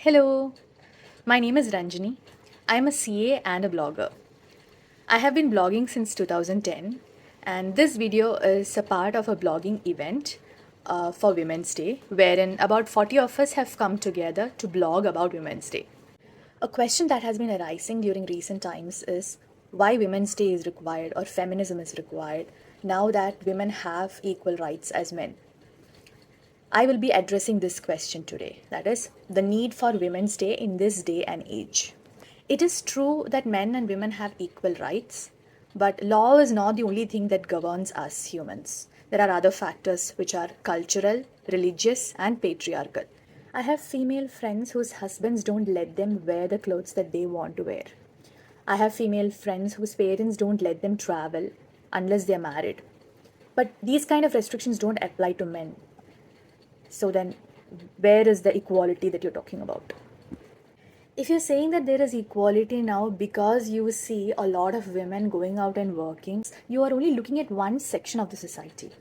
Hello, my name is Ranjini. I am a CA and a blogger. I have been blogging since 2010, and this video is a part of a blogging event for Women's Day, wherein about 40 of us have come together to blog about Women's Day. A question that has been arising during recent times is why Women's Day is required or feminism is required now that women have equal rights as men. I will be addressing this question today, that is, the need for Women's Day in this day and age. It is true that men and women have equal rights, but law is not the only thing that governs us humans. There are other factors which are cultural, religious, and patriarchal. I have female friends whose husbands don't let them wear the clothes that they want to wear. I have female friends whose parents don't let them travel unless they're married. But these kind of restrictions don't apply to men. So then, where is the equality that you're talking about? If you're saying that there is equality now because you see a lot of women going out and working, you are only looking at one section of the society.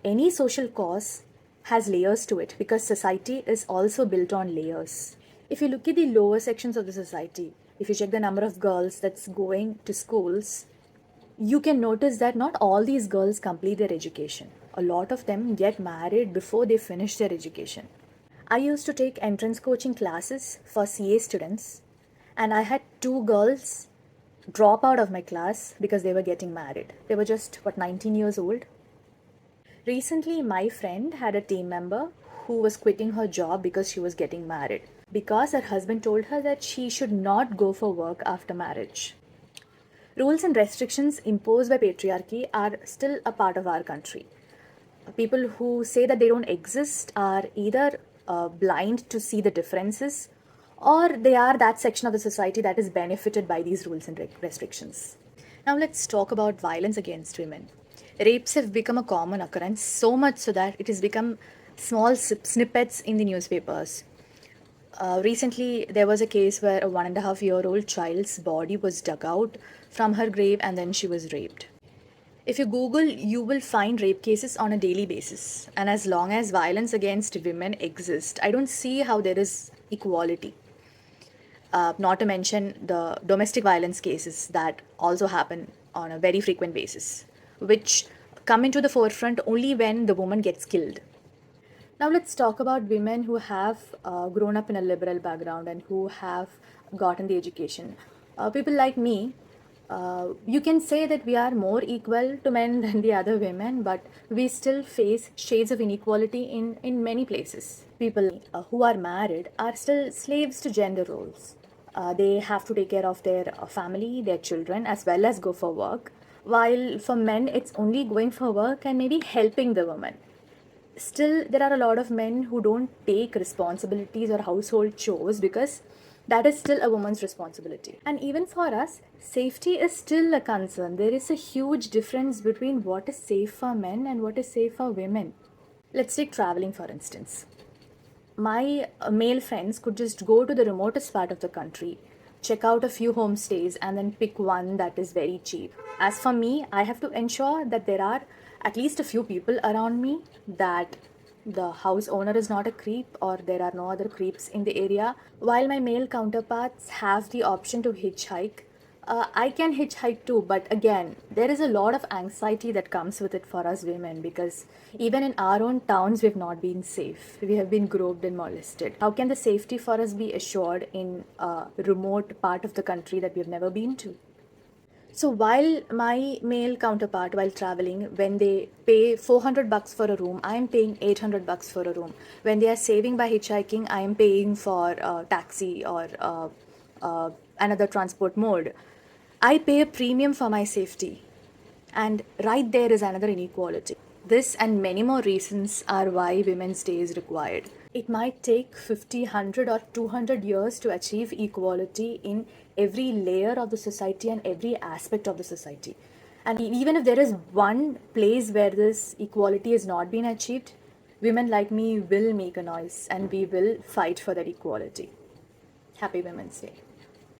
Any social cause has layers to it because society is also built on layers. If you look at the lower sections of the society, if you check the number of girls that's going to schools, you can notice that not all these girls complete their education. A lot of them get married before they finish their education. I used to take entrance coaching classes for CA students, and I had two girls drop out of my class because they were getting married. They were just, 19 years old. Recently, my friend had a team member who was quitting her job because she was getting married, because her husband told her that she should not go for work after marriage. Rules and restrictions imposed by patriarchy are still a part of our country. People who say that they don't exist are either blind to see the differences, or they are that section of the society that is benefited by these rules and restrictions. Now let's talk about violence against women. Rapes have become a common occurrence, so much so that it has become small snippets in the newspapers. Recently, there was a case where a 1.5-year-old child's body was dug out from her grave and then she was raped. If you Google, you will find rape cases on a daily basis. And as long as violence against women exists, I don't see how there is equality. Not to mention the domestic violence cases that also happen on a very frequent basis, which come into the forefront only when the woman gets killed. Now let's talk about women who have grown up in a liberal background and who have gotten the education. People like me, you can say that we are more equal to men than the other women, but we still face shades of inequality in many places. People who are married are still slaves to gender roles. They have to take care of their family, their children, as well as go for work. While for men, it's only going for work and maybe helping the woman. Still, there are a lot of men who don't take responsibilities or household chores because that is still a woman's responsibility. And even for us, safety is still a concern. There is a huge difference between what is safe for men and what is safe for women. Let's take traveling, for instance. My male friends could just go to the remotest part of the country, check out a few homestays, and then pick one that is very cheap. As for me, I have to ensure that there are at least a few people around me, that the house owner is not a creep or there are no other creeps in the area. While my male counterparts have the option to hitchhike, I can hitchhike too, but again, there is a lot of anxiety that comes with it for us women because even in our own towns, we've not been safe. We have been groped and molested. How can the safety for us be assured in a remote part of the country that we've never been to? So while my male counterpart, while traveling, when they pay $400 for a room, I am paying $800 for a room. When they are saving by hitchhiking, I am paying for a taxi or another transport mode. I pay a premium for my safety. And right there is another inequality. This and many more reasons are why Women's Day is required. It might take 50, 100, or 200 years to achieve equality in every layer of the society and every aspect of the society. And even if there is one place where this equality has not been achieved, women like me will make a noise and we will fight for that equality. Happy Women's Day.